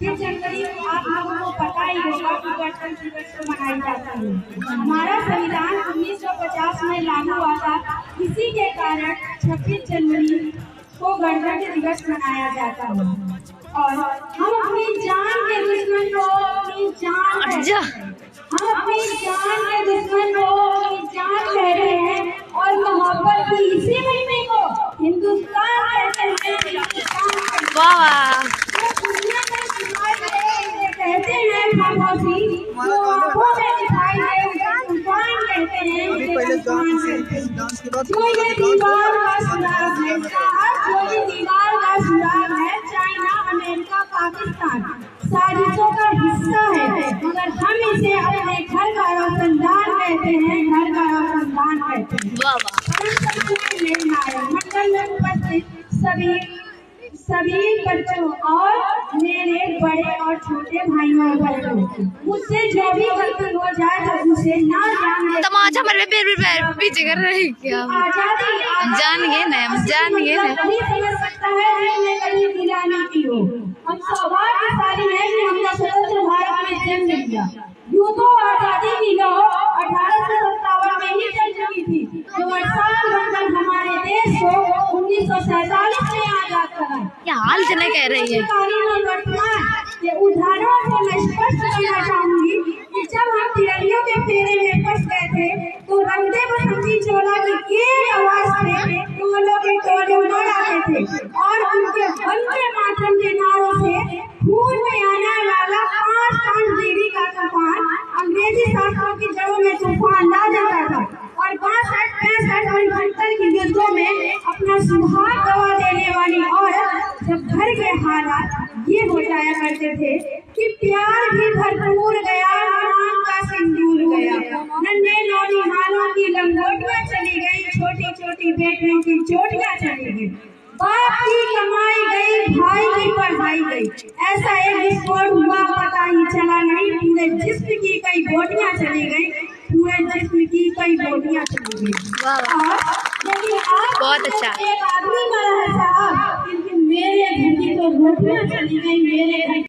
ये जनवरी को आप लोगों को पता ही होगा कि गणतंत्र दिवस को मनाई जाती है। हमारा संविधान 1950 में लागू हुआ था। इसी के कारण 26 जनवरी को गणतंत्र दिवस मनाया जाता है। और हम अपनी जान के दुश्मन को अपनी जान हम अपनी जान के दुश्मन को अपनी जान कह रहे हैं और मोहब्बत की इसी महीने को हिंदुस्तान कहते हैं। वाह कहते हैं खामोशी जो आंखों में दिखाई दे उसे तूफान कहते हैं। जो ये दीवार का सुराग है जो ये दीवार का सुराग है चाइना अमेरिका पाकिस्तान साजिशों का हिस्सा है, मगर हम इसे अपने घर का रोशनदान कहते हैं। घर का रोशनदान कहते हैं। मंडल में उपस्थित सभी बच्चों और मेरे बड़े और छोटे भाइयों और बहनों, मुझसे जो भी गलती हो जाए तो उसे ना जाने तमाचा मेरे पीछे कर रहे क्या आजादी जान गए ना नहीं समझ सकता है जिसने कभी गिलानी की हो। हम सौभाग्यशाली हैं कि हमने स्वतंत्र भारत में जन्म लिया। यूं तो आजादी की लहर 1857 में ही चल चुकी थी, जो वर्षाल बनकर हमारे देश को 1947 में आजाद करा। क्या हाल चले कह रही है। ये उदाहरणों से मैं स्पष्ट करना चाहूंगी कि जब हम तिरंगियों के फेरे में फंस गए थे तो रंगदे बसंती चोला की एक आवाज से टोलों के टोले उड़ आते थे और उनके वंदे मातरम के नारों से खून में आने वाला 5 डिग्री का तूफान अंग्रेजी शासकों की जड़ों में तूफान ला देता था और 62, 65 और 71 के युद्धों में अपना सुहाग गवा देने वाली औरत जब घर के हालात ये हो जाया करते थे कि प्यार भी भरपूर गया, नाम का सिंदूर गया, नन्हे नौनिहालों की लंगोटियां चली गई, छोटी छोटी बेटियों की चोटियां चली गई, बाप की कमाई गई, भाई की पढ़ाई गई। ऐसा एक विस्फोट हुआ पता ही चला नहीं, पूरे जिस्म की कई बोटियां चली गई, पूरे जिस्म की कई बोटियां चली गई। और बहुत अच्छा। एक आदमी मरा है साहब, लेकिन मेरे घर की तो बोटियां चली गई, मेरे घर